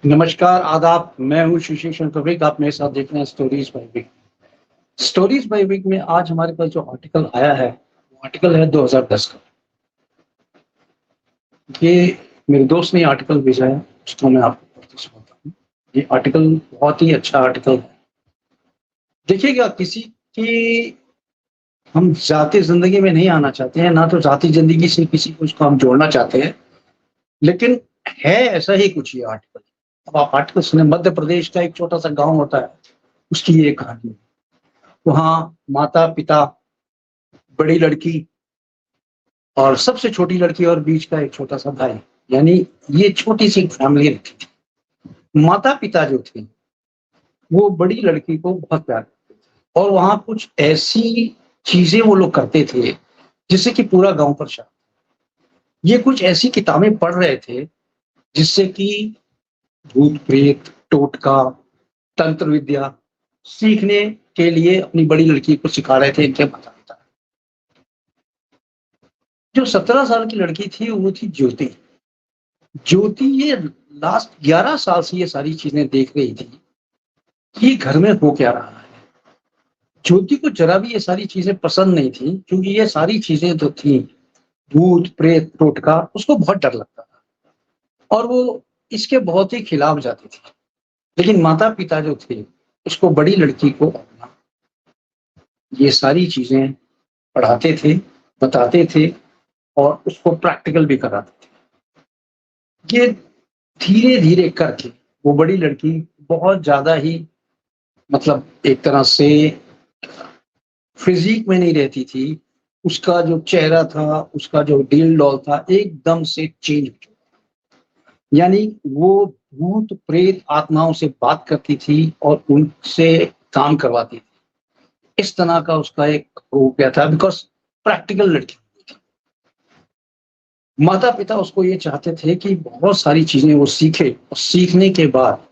नमस्कार, आदाब। मैं हूँ सुशील शंकरविक। आप मेरे साथ देख रहे हैं stories by week. Stories by week में आज हमारे पास जो आर्टिकल आया है, वो आर्टिकल है 2010 का। ये मेरे दोस्त ने आर्टिकल भेजा है, उसको मैं आपको पढ़ते सुनाता हूँ। ये आर्टिकल बहुत ही अच्छा आर्टिकल है। देखिएगा, किसी की हम ज़ाती ज़िंदगी में नहीं आना चाहते हैं, ना तो ज़ाती ज़िंदगी से किसी को उसको हम जोड़ना चाहते हैं, लेकिन है ऐसा ही कुछ ये आर्टिकल। अब आप आर्टिकल सुने, मध्य प्रदेश का एक छोटा-सा गाँव होता है, उसकी ये कहानी है। वहाँ माता-पिता, बड़ी लड़की और सबसे छोटी लड़की और बीच का एक छोटा-सा भाई, यानी ये छोटी-सी एक फैमिली रहती थी। माता-पिता जो थे, वो बड़ी लड़की को बहुत प्यार करते थे और वहाँ कुछ ऐसी चीज़ें वो लोग करते थे, जिससे कि पूरा गाँव परेशान। ये कुछ ऐसी किताबें पढ़ रहे थे, जिससे कि भूत-प्रेत, टोटका, तंत्र विद्या सीखने के लिए अपनी बड़ी लड़की को सिखा रहे थे इनके माता-पिता। जो 17 साल की लड़की थी, वो थी ज्योति। ज्योति ये लास्ट 11 साल से ये सारी चीज़ें देख रही थी, कि घर में हो क्या रहा है। ज्योति को ज़रा भी ये सारी चीज़ें पसंद नहीं थी, क्योंकि ये सारी चीज़ें जो थी, भूत, प्रेत, टोटका, उसको बहुत डर लगता था और वो इसके बहुत ही खिलाफ जाती थी। लेकिन माता-पिता जो थे, उसको बड़ी लड़की को अपना ये सारी चीज़ें पढ़ाते थे, बताते थे और उसको प्रैक्टिकल भी कराते थे। ये धीरे-धीरे करके वो बड़ी लड़की बहुत ज़्यादा ही, मतलब एक तरह से फिज़ीक में नहीं रहती थी। उसका जो चेहरा था, उसका जो डील-डॉल था, एकदम से चेंज हो चुका। यानी वो भूत-प्रेत आत्माओं से बात करती थी और उनसे काम करवाती थी। इस तरह का उसका एक हो गया था, बिकॉज़ प्रैक्टिकल लड़की थी। माता-पिता उसको ये चाहते थे कि बहुत सारी चीज़ें वो सीखे और सीखने के बाद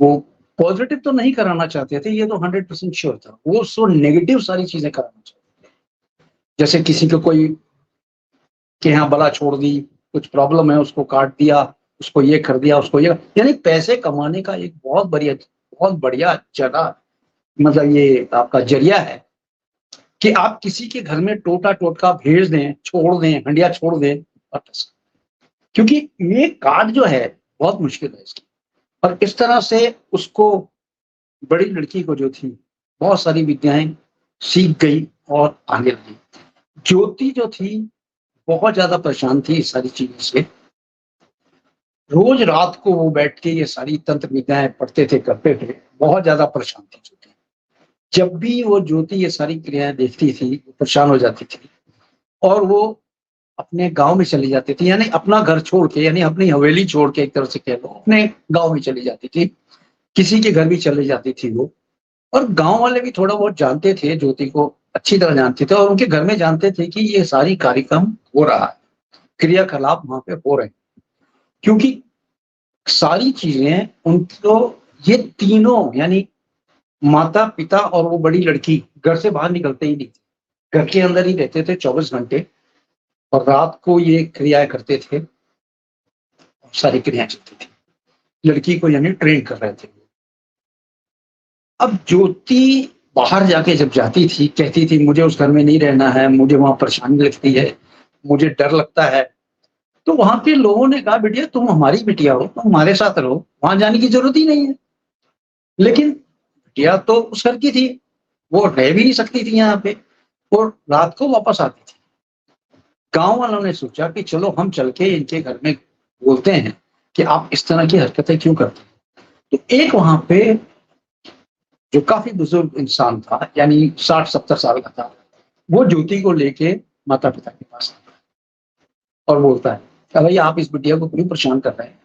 वो पॉज़िटिव तो नहीं कराना चाहते थे, ये तो 100% श्योर था। वो उसको नेगेटिव सारी चीज़ें कराना चाहते थे। जैसे किसी को कोई के यहाँ बला छोड़ दी, कुछ प्रॉब्लम है, उसको काट दिया, उसको ये कर दिया, उसको ये, यानी पैसे कमाने का एक बहुत बढ़िया जगह, मतलब ये आपका ज़रिया है कि आप किसी के घर में टोटा-टोटका भेज दें, छोड़ दें, हंडिया छोड़ दें और बस। क्योंकि ये कार्ड जो है, बहुत मुश्किल है इसकी। और इस तरह से उसको, बड़ी लड़की को जो थी, बहुत सारी विद्याएँ सीख गई और आगे लगी। ज्योति जो थी, बहुत ज़्यादा परेशान थी इस सारी चीज़ों से। रोज़ रात को वो बैठ के ये सारी तंत्र विद्याएँ पढ़ते थे, करते थे। बहुत ज़्यादा परेशान थी ज्योति। जब भी वो ज्योति ये सारी क्रियाएँ देखती थी, वो परेशान हो जाती थी और वो अपने गाँव में चली जाती थी, यानी अपना घर छोड़ के, यानी अपनी हवेली छोड़ के, एक तरह से कह लो, अपने गाँव में चली जाती थी। किसी के घर भी चली जाती थी वो। और गाँव वाले भी थोड़ा बहुत जानते थे, ज्योति को अच्छी तरह जानते थे और उनके घर में जानते थे कि ये सारी कार्यक्रम हो रहा है, क्रियाकलाप वहाँ पे हो रहे हैं। क्योंकि सारी चीज़ें उनको, ये तीनों यानी माता-पिता और वो बड़ी लड़की घर से बाहर निकलते ही नहीं थे। घर के अंदर ही रहते थे 24 घंटे और रात को ये क्रियाएँ करते थे, सारी क्रियाएँ चलती थी। लड़की को यानी ट्रेन कर रहे थे। अब ज्योति बाहर जाके जब जाती थी, कहती थी मुझे उस घर में नहीं रहना है, मुझे वहाँ परेशानी लगती है, मुझे डर लगता है। तो वहाँ के लोगों ने कहा, बिटिया तुम हमारी बिटिया हो, तुम हमारे साथ रहो, वहाँ जाने की ज़रूरत ही नहीं है। लेकिन बिटिया तो उस घर की थी, वो रह भी नहीं सकती थी यहाँ पे और रात को वापस आती थी। गाँव वालों ने सोचा कि चलो हम चल के इनके घर में बोलते हैं कि आप इस तरह की हरकतें क्यों करते हैं। तो एक वहाँ पे जो काफ़ी बुजुर्ग इंसान था, यानी 60-70 साल का था, वो ज्योति को लेके माता-पिता के पास आता है और बोलता है, भई आप इस बिटिया को क्यों परेशान कर रहे हैं?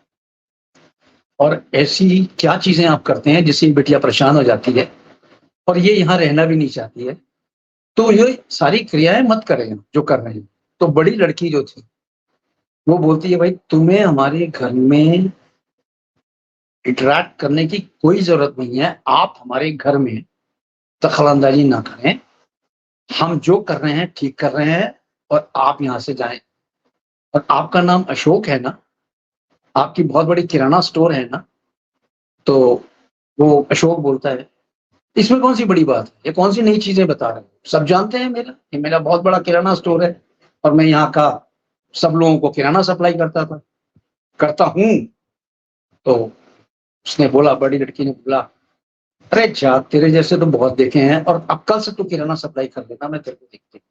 और ऐसी क्या चीज़ें आप करते हैं जिससे ये बिटिया परेशान हो जाती है और ये यहाँ रहना भी नहीं चाहती है, तो ये सारी क्रियाएँ मत करें जो कर रहे हैं। तो बड़ी लड़की जो थी, वो बोलती है, भाई तुम्हें हमारे घर में इंटरैक्ट करने की कोई ज़रूरत नहीं है, आप हमारे घर में दखल-अंदाज़ी ना करें, हम जो कर रहे हैं ठीक कर रहे हैं और आप यहाँ से जाएँ। और आपका नाम अशोक है ना? आपकी बहुत बड़ी किराना स्टोर है ना? तो वो अशोक बोलता है, इसमें कौन सी बड़ी बात है? ये कौन सी नई चीजें बता रहे हो? सब जानते हैं मेरा, कि मेरा बहुत बड़ा किराना स्टोर है और मैं यहाँ का सब लोगों को किराना सप्लाई करता हूँ। तो उसने बोला, बड़ी लड़की ने बोला, अरे जा, तेरे जैसे तो बहुत देखे हैं और अब कल से तू किराना सप्लाई कर देना, मैं तेरे को देखती हूँ।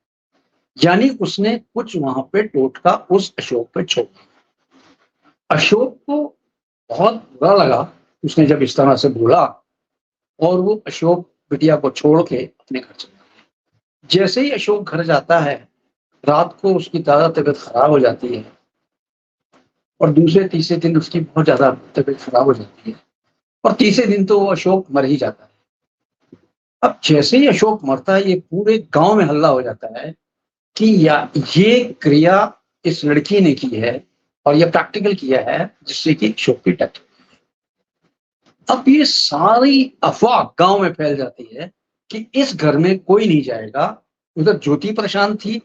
यानी उसने कुछ वहां पे टोटका उस अशोक पे छोड़ दिया। अशोक को बहुत बुरा लगा, उसने जब इस तरह से बोला, और वो अशोक बिटिया को छोड़ के अपने घर चला गया। जैसे ही अशोक घर जाता है, रात को उसकी ज्यादा तबीयत खराब हो जाती है और दूसरे तीसरे दिन उसकी बहुत ज्यादा तबीयत खराब हो जाती है और तीसरे दिन तो वो अशोक मर ही जाता है। अब जैसे ही अशोक मरता है, ये पूरे गांव में हल्ला हो जाता है कि या ये क्रिया इस लड़की ने की है और ये प्रैक्टिकल किया है जिससे कि अशोक की डेथ। अब ये सारी अफवाह गांव में फैल जाती है कि इस घर में कोई नहीं जाएगा। उधर ज्योति परेशान थी,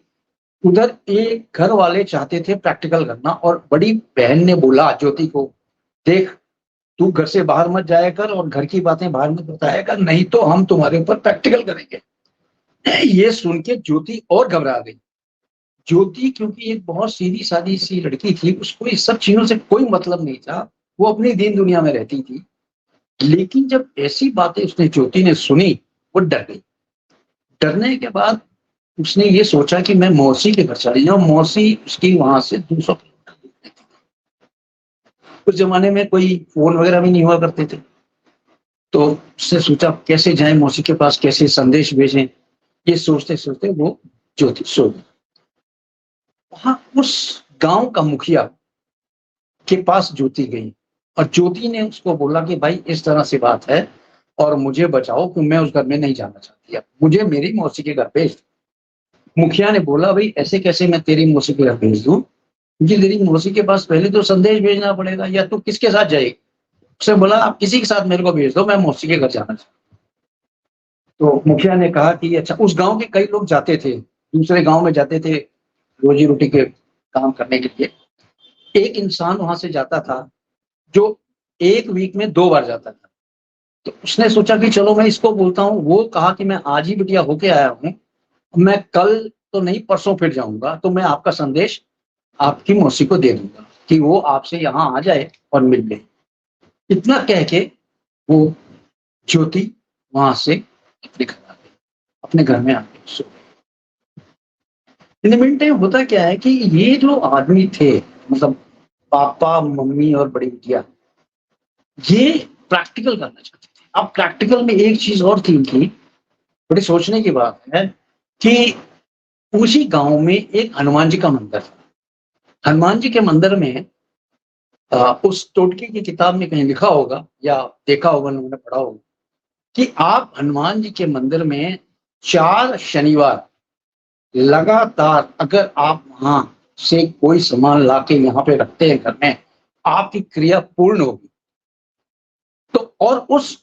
उधर एक घर वाले चाहते थे प्रैक्टिकल करना, और बड़ी बहन ने बोला ज्योति को, देख, तू घर से बाहर मत जाया कर और घर की बातें बाहर मत बताया कर, नहीं तो हम तुम्हारे ऊपर प्रैक्टिकल करेंगे। ये सुन के ज्योति और घबरा गई। ज्योति क्योंकि एक बहुत सीधी सादी सी लड़की थी, उसको इस सब चीजों से कोई मतलब नहीं था, वो अपनी दीन दुनिया में रहती थी। लेकिन जब ऐसी बातें उसने ज्योति ने सुनी, वो डर गई। डरने के बाद उसने ये सोचा कि मैं मौसी के घर चली जाऊं। मौसी उसकी वहां से 200 किलोमीटर दूर रहती थी। उस जमाने में कोई फोन वगैरह भी नहीं हुआ करते थे, तो उसने सोचा कैसे जाए मौसी के पास, कैसे संदेश भेजें। ये सोचते सोचते वो ज्योति सो गई। वहां उस गांव का मुखिया के पास ज्योति गई और ज्योति ने उसको बोला कि भाई इस तरह से बात है और मुझे बचाओ, कि मैं उस घर में नहीं जाना चाहती, अब मुझे मेरी मौसी के घर भेज। मुखिया ने बोला, भाई ऐसे कैसे मैं तेरी मौसी के घर भेज दूं, क्योंकि तेरी मौसी के पास पहले तो संदेश भेजना पड़ेगा, या तू किसके साथ जाएगी? उसने बोला, आप किसी के साथ मेरे को भेज दो, मैं मौसी के घर जाना चाहता हूं। तो मुखिया ने कहा कि अच्छा, उस गांव के कई लोग जाते थे, दूसरे गांव में जाते थे रोजी रोटी के काम करने के लिए। एक इंसान वहां से जाता था जो एक वीक में 2 बार जाता था। तो उसने सोचा कि चलो मैं इसको बोलता हूँ। वो कहा कि मैं आज ही बिटिया होके आया हूँ, मैं कल तो नहीं परसों फिर जाऊंगा, तो मैं आपका संदेश आपकी मौसी को दे दूंगा कि वो आपसे यहाँ आ जाए और मिल ले। इतना कह के वो ज्योति वहां से अपने घर आ गई, अपने घर में आके सो गई। इन द टाइम होता क्या है कि ये जो आदमी थे, मतलब पापा मम्मी और बड़ी बिटिया, ये प्रैक्टिकल करना चाहते थे। अब प्रैक्टिकल में एक चीज और थी इनकी, बड़ी सोचने की बात है, कि उसी गांव में एक हनुमान जी का मंदिर था। हनुमान जी के मंदिर में उस टोटके की किताब में कहीं लिखा होगा या देखा होगा, लोगों ने पढ़ा होगा, कि आप हनुमान जी के मंदिर में 4 शनिवार लगातार अगर आप वहां से कोई सामान लाके यहाँ पे रखते हैं घर में, आपकी क्रिया पूर्ण होगी। तो और उस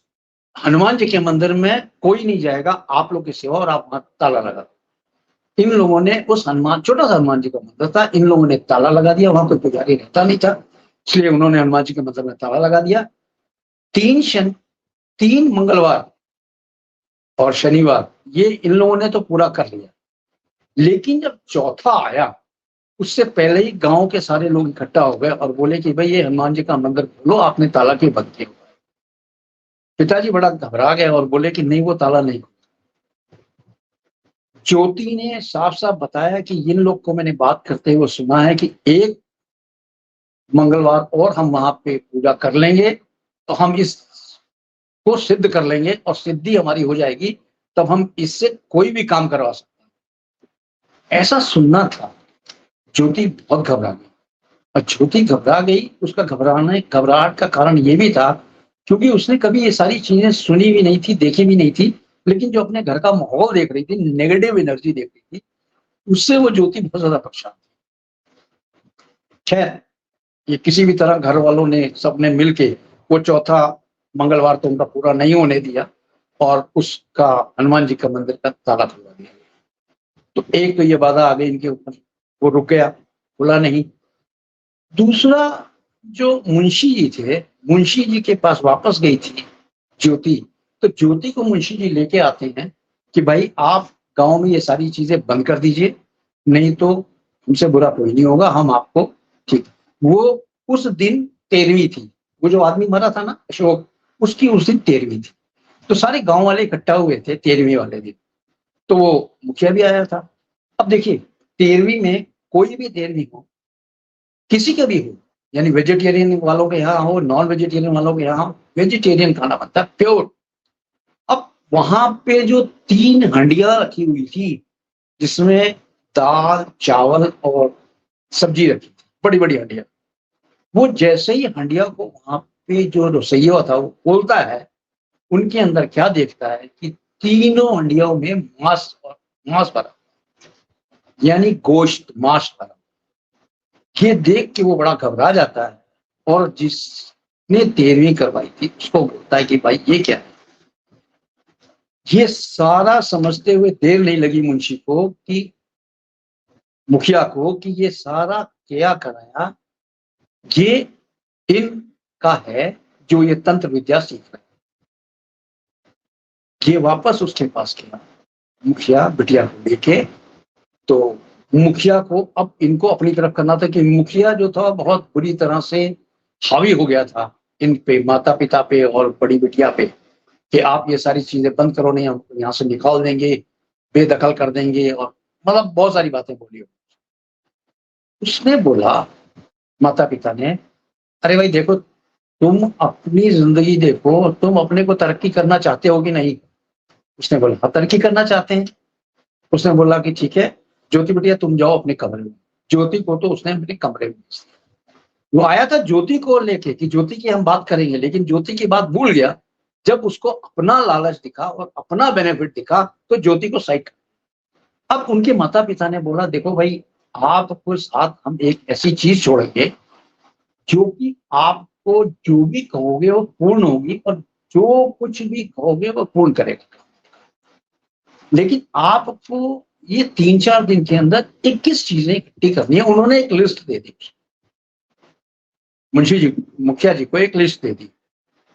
हनुमान जी के मंदिर में कोई नहीं जाएगा आप लोग की सेवा, और आप वहां ताला लगा। इन लोगों ने उस हनुमान, छोटा सा हनुमान जी का मंदिर था, इन लोगों ने ताला लगा दिया, वहां कोई पुजारी रहता नहीं था, इसलिए उन्होंने हनुमान जी के मंदिर में ताला लगा दिया। 3 मंगलवार और शनिवार ये इन लोगों ने तो पूरा कर लिया। लेकिन जब चौथा आया, उससे पहले ही गांव के सारे लोग इकट्ठा हो गए और बोले कि भाई ये हनुमान जी का मंदिर खोलो, आपने ताला क्यों बंद किया? पिताजी बड़ा घबरा गए और बोले कि नहीं, वो ताला नहीं। ज्योति ने साफ साफ बताया कि इन लोग को मैंने बात करते हुए सुना है कि एक मंगलवार और हम वहां पे पूजा कर लेंगे तो हम इसको सिद्ध कर लेंगे और सिद्धि हमारी हो जाएगी, तब हम इससे कोई भी काम करवा सकते हैं। ऐसा सुनना था। ज्योति बहुत घबरा गई। और ज्योति घबरा गई, उसका घबराहट का कारण ये भी था क्योंकि उसने कभी ये सारी चीजें सुनी भी नहीं थी, देखी भी नहीं थी। लेकिन जो अपने घर का माहौल देख रही थी, नेगेटिव एनर्जी देख रही थी, उससे वो ज्योति बहुत ज्यादा परेशान थी। खैर, ये किसी भी तरह घर वालों ने सबने मिलके वो चौथा मंगलवार तो उनका पूरा नहीं होने दिया और उसका हनुमान जी का मंदिर का ताला खुलवा दिया। तो एक तो ये बाधा आ गई इनके ऊपर, वो रुक गया, खुला नहीं। दूसरा, जो मुंशी जी थे, मुंशी जी के पास वापस गई थी ज्योति, तो ज्योति को मुंशी जी लेके आते हैं कि भाई आप गाँव में ये सारी चीज़ें बंद कर दीजिए, नहीं तो हमसे बुरा कोई नहीं होगा, हम आपको ठीक। वो उस दिन 13वीं थी, वो जो आदमी मरा था ना अशोक, उसकी उस दिन 13वीं थी। तो सारे गाँव वाले इकट्ठा हुए थे 13वीं वाले दिन, तो वो मुखिया भी आया था। अब देखिए 13वीं में कोई भी 13वीं हो, किसी का भी हो, यानी वेजिटेरियन वालों के यहाँ हो, नॉन वेजिटेरियन वालों के यहाँ हो, वेजिटेरियन खाना बनता है प्योर। अब वहाँ पे जो 3 हंडिया रखी हुई थी, जिसमें दाल, चावल और सब्जी रखी थी, बड़ी-बड़ी हंडिया। वो जैसे ही हंडिया को वहाँ पे जो रसोइया था वो खोलता है, उनके अंदर क्या देखता है कि तीनों हंडियों में मांस भरा, यानी गोश्त, मांस भरा। ये देख के वो बड़ा घबरा जाता है और जिसने 13वीं करवाई थी उसको बोलता है कि भाई ये क्या है? ये सारा समझते हुए देर नहीं लगी मुंशी को कि मुखिया को कि ये सारा क्या कराया, ये इनका है जो ये तंत्र विद्या सीख रहे हैं। ये वापस उसके पास गया, मुखिया बिटिया को लेके। तो मुखिया को अब इनको अपनी तरफ करना था कि मुखिया जो था बहुत बुरी तरह से हावी हो गया था इन पे, माता-पिता पे और बड़ी बिटिया पे, कि आप ये सारी चीज़ें बंद करो, नहीं हम यहाँ से निकाल देंगे, बेदखल कर देंगे और मतलब बहुत सारी बातें बोली। उसने बोला, माता-पिता ने, "अरे भाई देखो, तुम अपनी ज़िंदगी देखो, तुम अपने को तरक्की करना चाहते हो कि नहीं?" उसने बोला, "हाँ, तरक्की करना चाहते हैं।" उसने बोला कि ठीक है, ज्योति बिटिया तुम जाओ अपने कमरे में। ज्योति को तो उसने अपने कमरे में भेज दिया। वो आया था ज्योति को लेके कि ज्योति की हम बात करेंगे, लेकिन ज्योति की बात भूल गया। जब उसको अपना लालच दिखा और अपना बेनिफिट दिखा, तो ज्योति को साइड कर। अब उनके माता-पिता ने बोला, "देखो भाई, आपके साथ हम एक ऐसी चीज़ छोड़ेंगे, जो कि आपको जो भी कहोगे वो पूर्ण होगी और जो कुछ भी कहोगे वो पूर्ण करेगा। लेकिन आपको ये 3-4 दिन के अंदर 21 चीज़ें इकट्ठी करनी है।" उन्होंने एक लिस्ट दे दी। मुंशी जी, मुखिया जी को एक लिस्ट दे दी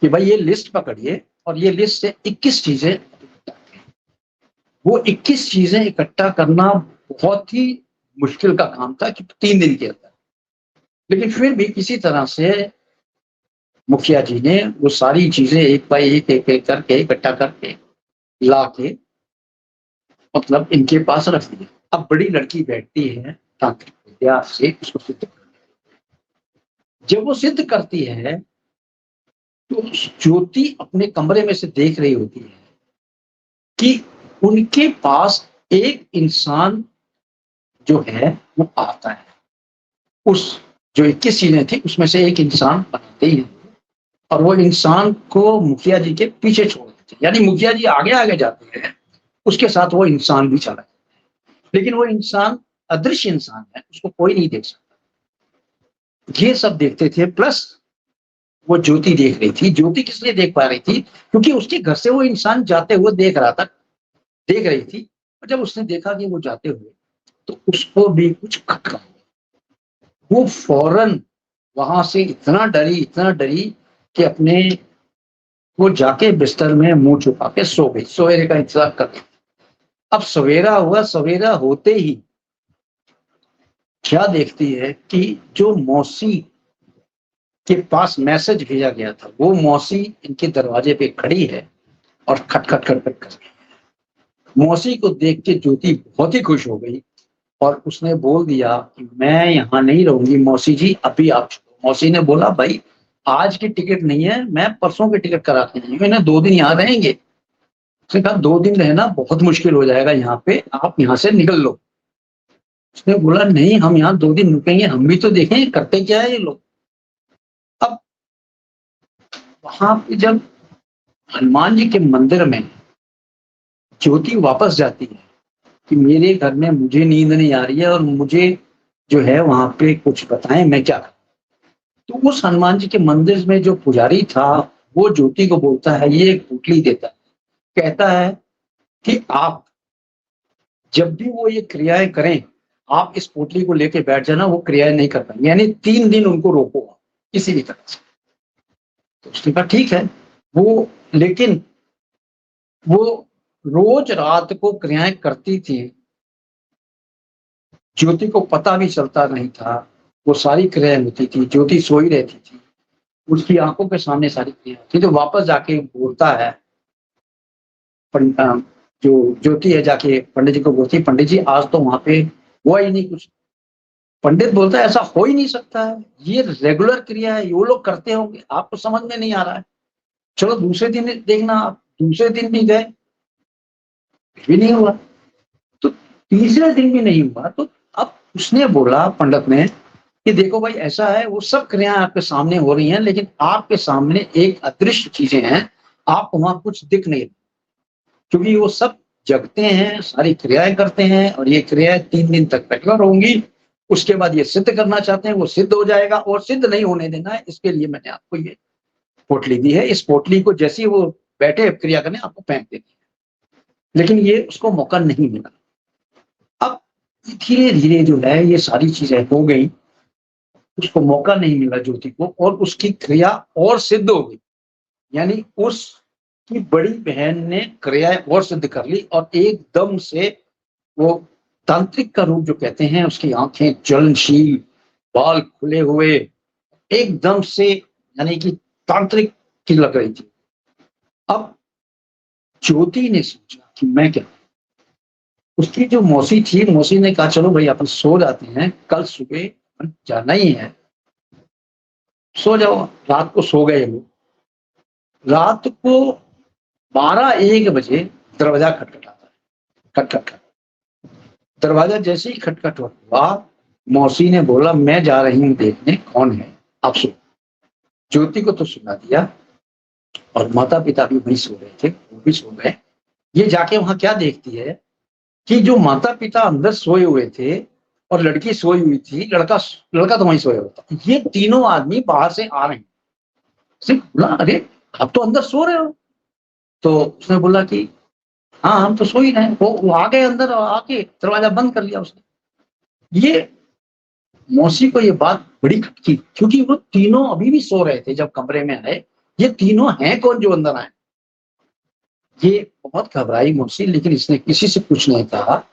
कि भाई ये लिस्ट पकड़िए और ये लिस्ट से 21 चीज़ें, वो 21 चीज़ें इकट्ठा करना बहुत ही मुश्किल का काम था कि 3 दिन के अंदर। लेकिन फिर भी किसी तरह से मुखिया जी ने वो सारी चीज़ें एक बाई एक, एक-एक करके इकट्ठा करके लाके मतलब इनके पास रख दिया। अब बड़ी लड़की बैठती है तांत्रिक विद्या से उसको सिद्ध करने। जब वो सिद्ध करती है, तो ज्योति अपने कमरे में से देख रही होती है कि उनके पास एक इंसान जो है वो आता है। उस जो 21 चीज़ें थी उसमें से एक इंसान बनाते ही हैं और वो इंसान को मुखिया जी के पीछे छोड़ देते हैं। यानी मुखिया जी आगे-आगे जाते हैं, उसके साथ वो इंसान भी चला जाता है। लेकिन वो इंसान अदृश्य इंसान है, उसको कोई नहीं देख सकता। ये सब देखते थे, प्लस वो ज्योति देख रही थी। ज्योति किस लिए देख पा रही थी? क्योंकि उसके घर से वो इंसान जाते हुए देख रहा था, देख रही थी। और जब उसने देखा कि वो जाते हुए, तो उसको भी कुछ खटका। वो फौरन वहाँ से इतना डरी कि अपने वो जाके बिस्तर में मुँह छुपा के सो गई, सवेरे का इंतज़ार कर रही। अब सवेरा हुआ, सवेरा होते ही क्या देखती है कि जो मौसी के पास मैसेज भेजा गया था, वो मौसी इनके दरवाजे पे खड़ी है और खट-खट, खट-खट कर रही है। मौसी को देख के ज्योति बहुत ही खुश हो गई और उसने बोल दिया कि मैं यहाँ नहीं रहूँगी मौसी जी, अभी आप चलो। मौसी ने बोला, "भाई, आज की टिकट नहीं है, मैं परसों की टिकट करा के आई हूँ, इन्हें 2 दिन यहाँ रहेंगे।" उसने कहा, "2 दिन रहना बहुत मुश्किल हो जाएगा यहाँ पे, आप यहाँ से निकल लो।" उसने बोला, "नहीं, हम यहाँ 2 दिन रुकेंगे, हम भी तो देखें करते क्या है ये लोग।" अब वहाँ पे जब हनुमान जी के मंदिर में ज्योति वापस जाती है कि मेरे घर में मुझे नींद नहीं आ रही है और मुझे जो है वहाँ पे कुछ बताएँ मैं क्या करूँ? तो उस हनुमान जी के मंदिर में जो पुजारी था, वो ज्योति को बोलता है, ये एक पोटली देता है। कहता है कि आप जब भी वो ये क्रियाएँ करें, आप इस पोटली को लेके बैठ जाना, वो क्रियाएँ नहीं कर पाएँगे। यानी 3 दिन उनको रोको। किसी भी तरह से। तो उसने कहा ठीक है, वो लेकिन वो रोज रात को क्रियाएं करती थी, ज्योति को पता भी चलता नहीं था, वो सारी क्रियाएं होती थी, ज्योति सोई रहती थी, उसकी आंखों के सामने सारी क्रियाएं थी। तो वापस जाके बोलता है, जो ज्योति है जाके पंडित जी को बोलती है, पंडित जी आज तो वहां पे हुआ ही नहीं कुछ। पंडित बोलता है ऐसा हो ही नहीं सकता है, ये रेगुलर क्रिया है, वो लोग करते होंगे, आपको समझ में नहीं आ रहा है। चलो दूसरे दिन देखना। आप दूसरे दिन भी गए, भी नहीं हुआ। तो तीसरे दिन भी नहीं हुआ। तो अब उसने बोला, पंडित ने, कि देखो भाई ऐसा है, वो सब क्रियाएं आपके सामने हो रही हैं, लेकिन आपके सामने एक अदृश्य चीजें हैं, आप वहां कुछ दिख नहीं, क्योंकि वो सब जगते हैं, सारी क्रियाएं करते हैं, और ये क्रियाएं 3 दिन तक रेगुलर होंगी। उसके बाद ये सिद्ध करना चाहते हैं, वो सिद्ध हो जाएगा, और सिद्ध नहीं होने देना है, इसके लिए मैंने आपको ये पोटली दी है। इस पोटली को जैसे ही वो बैठे क्रिया करने, आपको फेंक देनी है। लेकिन ये उसको मौका नहीं मिला। अब धीरे धीरे जो है ये सारी चीजें हो गई, उसको मौका नहीं मिला ज्योति को, और उसकी क्रिया और सिद्ध हो गई। यानी उसकी बड़ी बहन ने क्रिया और सिद्ध कर ली, और एकदम से वो तांत्रिक का रूप जो कहते हैं, उसकी आंखें ज्वलनशील, बाल खुले हुए, एकदम से, यानी कि तांत्रिक की लग रही थी। अब ज्योति ने सोचा कि मैं क्या, उसकी जो मौसी थी, मौसी ने कहा चलो भाई अपन सो जाते हैं, कल सुबह जाना ही है, सो जाओ। रात को सो गए लोग। रात को 12-1 बजे दरवाजा खटखटाता है, खटखट खट। दरवाजा जैसे ही खटखट हुआ, मौसी ने बोला मैं जा रही हूँ देखने कौन है, आप सो। ज्योति को तो सुना दिया, और माता पिता भी वहीं सो रहे थे, वो भी सो गए। ये जाके वहां क्या देखती है कि जो माता पिता अंदर सोए हुए थे, और लड़की सोई हुई थी, लड़का लड़का तो वहीं सोया हुआ था, ये तीनों आदमी बाहर से आ रहे हैं। सिर्फ बोला अरे आप तो अंदर सो रहे हो। तो उसने बोला कि हाँ हम तो सो ही रहे हैं। वो आ गए अंदर, और आके दरवाजा बंद कर लिया उसने। ये मौसी को ये बात बड़ी खटकी, क्योंकि वो तीनों अभी भी सो रहे थे जब कमरे में आए। ये तीनों हैं कौन जो अंदर आए। ये बहुत घबराई मौसी, लेकिन इसने किसी से कुछ नहीं कहा,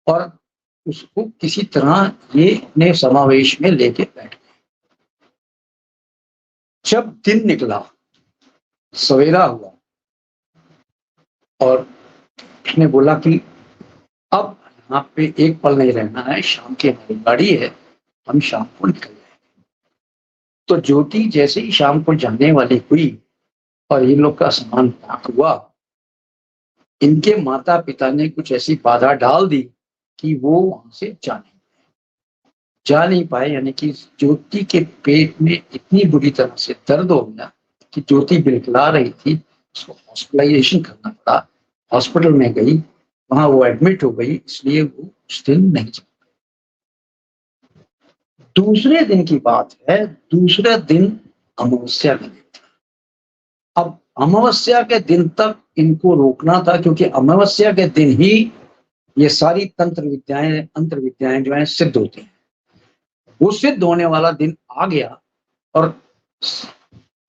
और उसको किसी तरह ये अपने समावेश में लेके बैठ गए। जब दिन निकला, सवेरा हुआ, और उसने बोला कि अब यहाँ पे एक पल नहीं रहना है, शाम की हमारी गाड़ी है, हम शाम को निकल जाएंगे। तो ज्योति जैसे ही शाम को जाने वाली हुई, और इन लोग का सामान पैक हुआ, इनके माता पिता ने कुछ ऐसी बाधा डाल दी कि वो वहां से जा नहीं पाए। यानी कि ज्योति के पेट में इतनी बुरी तरह से दर्द हो गया कि ज्योति बिलखिला रही थी, उसको हॉस्पिटलाइजेशन करना पड़ा। हॉस्पिटल में गई, वहां वो एडमिट हो गई, इसलिए वो उस दिन नहीं जा। दूसरे दिन की बात है, दूसरे दिन अमावस्या का दिन था। अब अमावस्या के दिन तक इनको रोकना था, क्योंकि अमावस्या के दिन ही ये सारी तंत्र विद्याएं, अंतर विद्याएं जो है सिद्ध होती हैं। वो सिद्ध होने वाला दिन आ गया, और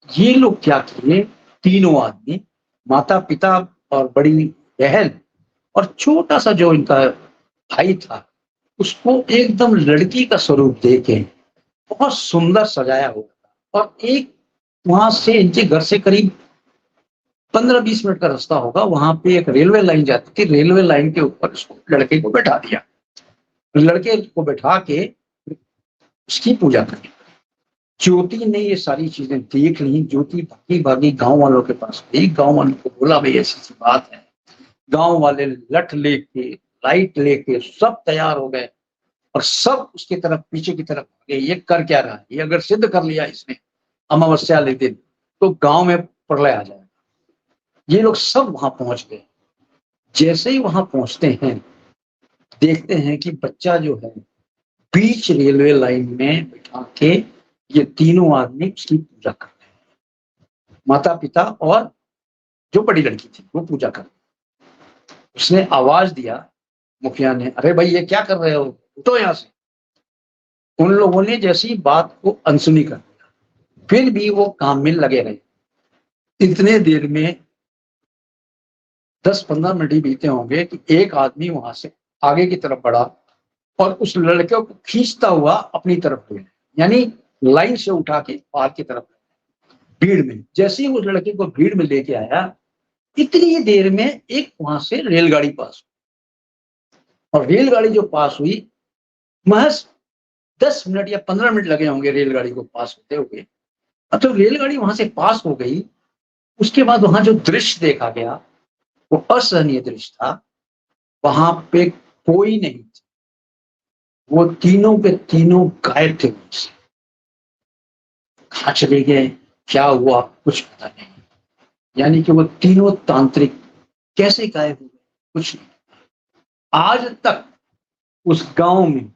ये लोग क्या किए, तीनों आदमी, माता पिता और बड़ी बहन, और छोटा सा जो इनका भाई था, उसको एकदम लड़की का स्वरूप देके बहुत सुंदर सजाया हुआ था। और एक वहां से, इनके घर से करीब 15-20 मिनट का रास्ता होगा, वहां पे एक रेलवे लाइन जाती थी, रेलवे लाइन के ऊपर उसको, लड़के को बैठा दिया। लड़के को बैठा के उसकी पूजा करी। ज्योति ने ये सारी चीजें देख ली। ज्योति भागी भागी गांव वालों के पास गई, गांव वालों को बोला भाई ऐसी सी बात है। गांव वाले लठ लेके, लाइट लेके सब तैयार हो गए, और सब उसकी तरफ, पीछे की तरफ आ गए। ये कर क्या रहा है, ये अगर सिद्ध कर लिया इसने अमावस्या वाले दिन, तो गांव में प्रलय आ जाएगा। ये लोग सब वहां पहुंच गए। जैसे ही वहां पहुंचते हैं, देखते हैं कि बच्चा जो है बीच रेलवे लाइन में बिठा के, ये तीनों आदमी उसकी पूजा कर रहे हैं। माता पिता और जो बड़ी लड़की थी वो पूजा कर रही। उसने आवाज दिया, मुखिया ने, अरे भाई ये क्या कर रहे हो, उठो यहां से। उन लोगों ने जैसी बात को अनसुनी कर दिया, फिर भी वो काम में लगे रहे। इतने देर में 10-15 मिनट ही बीते होंगे कि एक आदमी वहां से आगे की तरफ बढ़ा और उस लड़के को खींचता हुआ अपनी तरफ ले, यानी लाइन से उठा के पार की तरफ भीड़ में। जैसे ही उस लड़के को भीड़ में लेके आया, इतनी देर में एक वहां से रेलगाड़ी पास हुई, और रेलगाड़ी जो पास हुई, महज 10 मिनट या 15 मिनट लगे होंगे रेलगाड़ी को पास होते हुए। अब तो रेलगाड़ी वहां से पास हो गई, उसके बाद वहां जो दृश्य देखा गया वो असहनीय दृश्य था। वहां पे कोई नहीं था, वो तीनों के तीनों गायब थे। कहाँ चले गए, क्या हुआ, कुछ पता नहीं। यानी कि वो तीनों तांत्रिक कैसे गायब हो गए, कुछ नहीं। आज तक उस गांव में,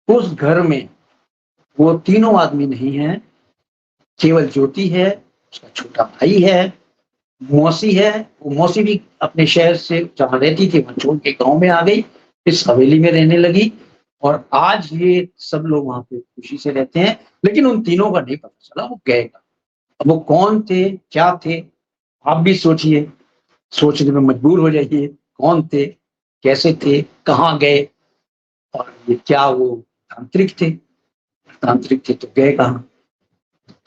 उस घर में वो तीनों आदमी नहीं है, केवल ज्योति है, उसका छोटा भाई है, मौसी है। वो मौसी भी अपने शहर से जहां रहती थी वहां छोड़ के गांव में आ गई, इस हवेली में रहने लगी, और आज ये सब लोग वहां पे खुशी से रहते हैं। लेकिन उन तीनों का नहीं पता चला वो गए कहाँ। अब वो कौन थे, क्या थे, आप भी सोचिए, सोचने में मजबूर हो जाइए। कौन थे, कैसे थे, कहाँ गए, और ये क्या वो तांत्रिक थे? तांत्रिक थे तो गए कहाँ?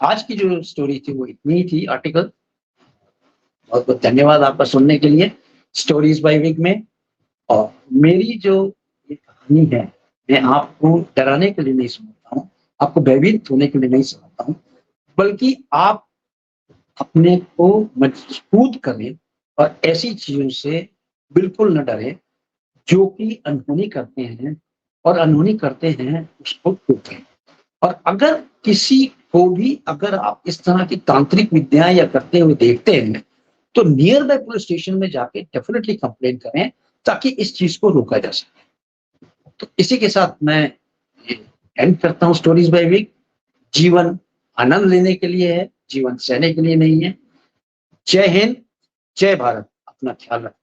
आज की जो स्टोरी थी वो इतनी ही थी आर्टिकल। बहुत बहुत धन्यवाद आपका सुनने के लिए स्टोरीज बाय विग में। और मेरी जो ये कहानी है, मैं आपको डराने के लिए नहीं सुनाता हूँ, आपको भयभीत होने के लिए नहीं सुनाता हूँ, बल्कि आप अपने को मजबूत करें और ऐसी चीजों से बिल्कुल न डरें जो कि अनहोनी करते हैं, और अनहोनी करते हैं उसको टोकें। और अगर किसी को भी अगर आप इस तरह की तांत्रिक विद्याएं या करते हुए देखते हैं तो नियर बाय पुलिस स्टेशन में जाके डेफिनेटली कंप्लेन करें, ताकि इस चीज को रोका जा सके। तो इसी के साथ मैं एंड करता हूँ stories bye wig. Jeevan Anand लेने के लिए है, जीवन सहने के लिए नहीं है। जय हिंद, जय भारत, अपना ख्याल रखें।